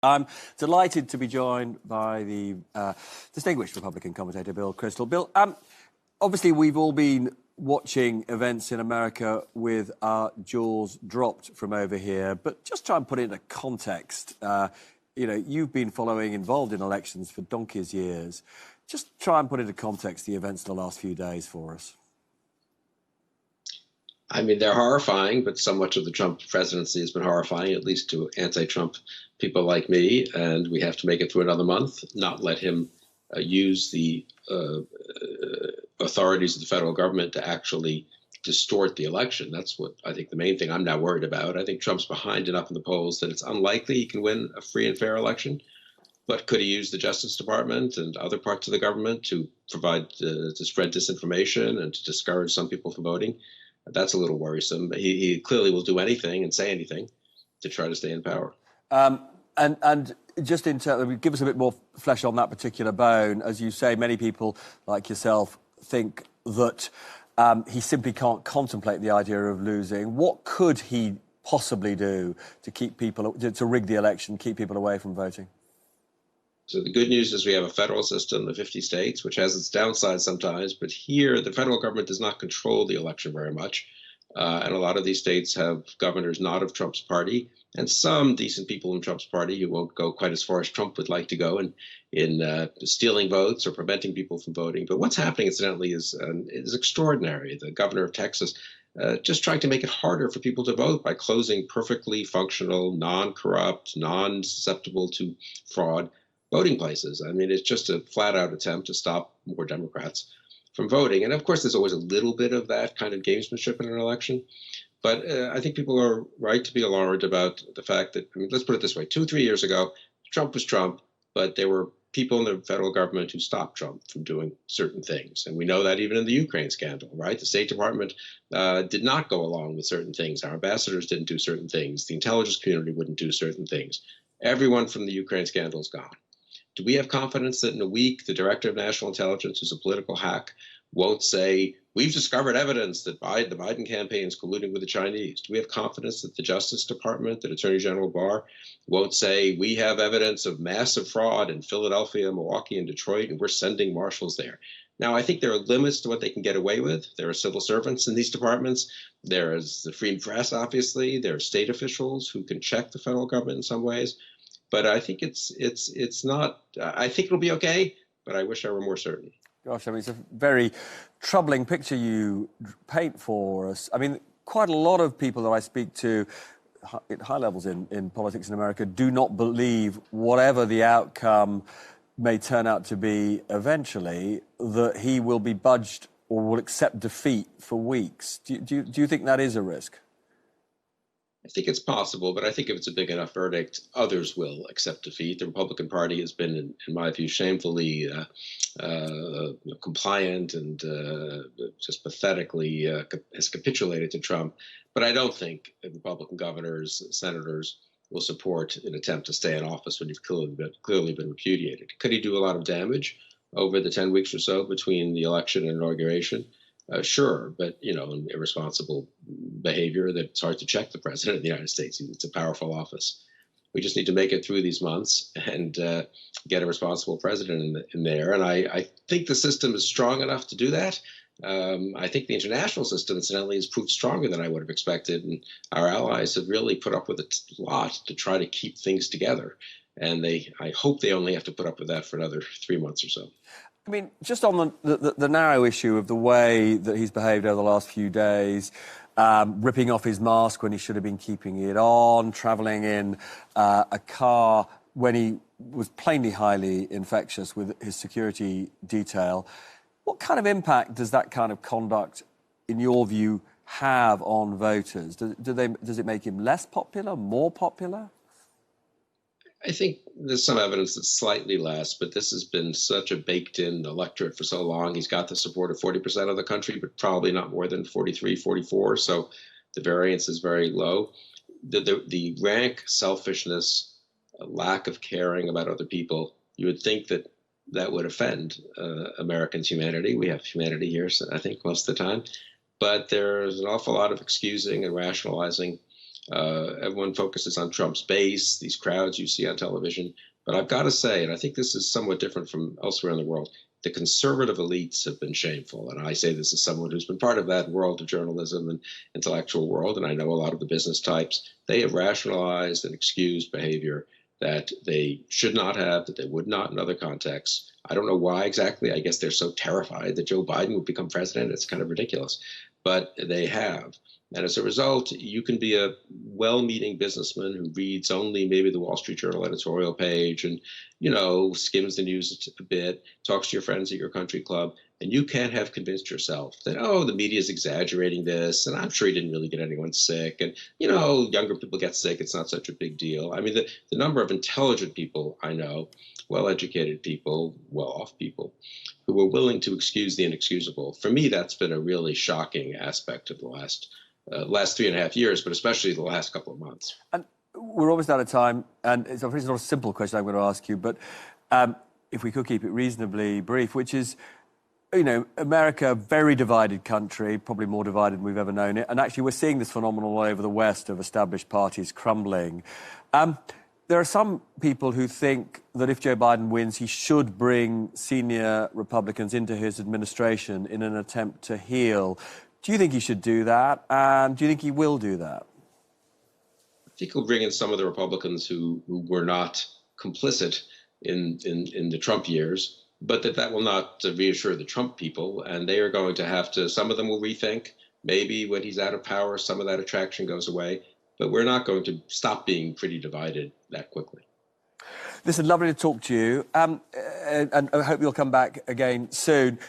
I'm delighted to be joined by the distinguished Republican commentator, Bill Kristol. Bill, obviously we've all been watching events in America with our jaws dropped from over here, but just try and put it into context. You've been involved in elections for donkey's years. Just try and put into context the events of the last few days for us. I mean, they're horrifying, but so much of the Trump presidency has been horrifying, at least to anti-Trump people like me. And we have to make it through another month, not let him use the authorities of the federal government to actually distort the election. That's what I think the main thing I'm now worried about. I think Trump's behind enough in the polls that it's unlikely he can win a free and fair election. But could he use the Justice Department and other parts of the government to provide, to spread disinformation and to discourage some people from voting? That's a little worrisome. He clearly will do anything and say anything to try to stay in power. And just in terms, give us a bit more flesh on that particular bone. As you say, many people like yourself think that he simply can't contemplate the idea of losing. What could he possibly do to keep people, to rig the election, keep people away from voting? So the good news is we have a federal system, the 50 states, which has its downsides sometimes. But here, the federal government does not control the election very much. And a lot of these states have governors not of Trump's party, and some decent people in Trump's party who won't go quite as far as Trump would like to go in stealing votes or preventing people from voting. But what's happening, incidentally, is extraordinary. The governor of Texas just trying to make it harder for people to vote by closing perfectly functional, non-corrupt, non-susceptible to fraud voting places. I mean, it's just a flat-out attempt to stop more Democrats from voting. And of course, there's always a little bit of that kind of gamesmanship in an election. But I think people are right to be alarmed about the fact that, I mean, let's put it this way. 2-3 years ago, Trump was Trump, but there were people in the federal government who stopped Trump from doing certain things. And we know that even in the Ukraine scandal, right? The State Department did not go along with certain things. Our ambassadors didn't do certain things. The intelligence community wouldn't do certain things. Everyone from the Ukraine scandal is gone. Do we have confidence that in a week, the director of national intelligence, who's a political hack, won't say, we've discovered evidence that the Biden campaign is colluding with the Chinese? Do we have confidence that the Justice Department, that Attorney General Barr, won't say, we have evidence of massive fraud in Philadelphia, Milwaukee, and Detroit, and we're sending marshals there? Now, I think there are limits to what they can get away with. There are civil servants in these departments. There is the free press, obviously. There are state officials who can check the federal government in some ways. But I think it's not. I think it'll be okay, but I wish I were more certain. Gosh, I mean, it's a very troubling picture you paint for us. I mean, quite a lot of people that I speak to at high levels in politics in America do not believe, whatever the outcome may turn out to be eventually, that he will be budged or will accept defeat for weeks. Do you think that is a risk? I think it's possible, but I think if it's a big enough verdict, others will accept defeat. The Republican Party has been, in my view, shamefully compliant and just pathetically has capitulated to Trump. But I don't think Republican governors, senators will support an attempt to stay in office when you've clearly been repudiated. Could he do a lot of damage over the 10 weeks or so between the election and inauguration? Sure, but, irresponsible behavior that's hard to check the president of the United States. It's a powerful office. We just need to make it through these months and get a responsible president in there. And I think the system is strong enough to do that. I think the international system, incidentally, has proved stronger than I would have expected. And our allies have really put up with a lot to try to keep things together. And I hope they only have to put up with that for another 3 months or so. I mean, just on the narrow issue of the way that he's behaved over the last few days, ripping off his mask when he should have been keeping it on, travelling in a car when he was plainly highly infectious with his security detail. What kind of impact does that kind of conduct, in your view, have on voters? Does it make him less popular, more popular? I think there's some evidence that's slightly less, but this has been such a baked-in electorate for so long. He's got the support of 40% of the country, but probably not more than 43, 44. So the variance is very low. The rank selfishness, lack of caring about other people, you would think that that would offend Americans' humanity. We have humanity here, so I think, most of the time. But there's an awful lot of excusing and rationalizing Everyone focuses on Trump's base, these crowds you see on television. But I've got to say, and I think this is somewhat different from elsewhere in the world, the conservative elites have been shameful. And I say this as someone who's been part of that world of journalism and intellectual world, and I know a lot of the business types. They have rationalized and excused behavior that they should not have, that they would not in other contexts. I don't know why exactly. I guess they're so terrified that Joe Biden would become president. It's kind of ridiculous. But they have. And as a result, you can be a well-meaning businessman who reads only maybe the Wall Street Journal editorial page and, skims the news a bit, talks to your friends at your country club, and you can't have convinced yourself that, the media is exaggerating this, and I'm sure he didn't really get anyone sick, and, younger people get sick, it's not such a big deal. I mean, the number of intelligent people I know, well-educated people, well-off people, who are willing to excuse the inexcusable, for me, that's been a really shocking aspect of the last 3.5 years, but especially the last couple of months. And we're almost out of time, and it's not a simple question I'm going to ask you, but if we could keep it reasonably brief, which is, America, very divided country, probably more divided than we've ever known it, and actually we're seeing this phenomenon all over the West of established parties crumbling. There are some people who think that if Joe Biden wins, he should bring senior Republicans into his administration in an attempt to heal. Do you think he should do that? And do you think he will do that? I think he'll bring in some of the Republicans who were not complicit in the Trump years, but that will not reassure the Trump people. And they are going to have to, some of them will rethink. Maybe when he's out of power, some of that attraction goes away. But we're not going to stop being pretty divided that quickly. Listen, lovely to talk to you. And I hope you'll come back again soon.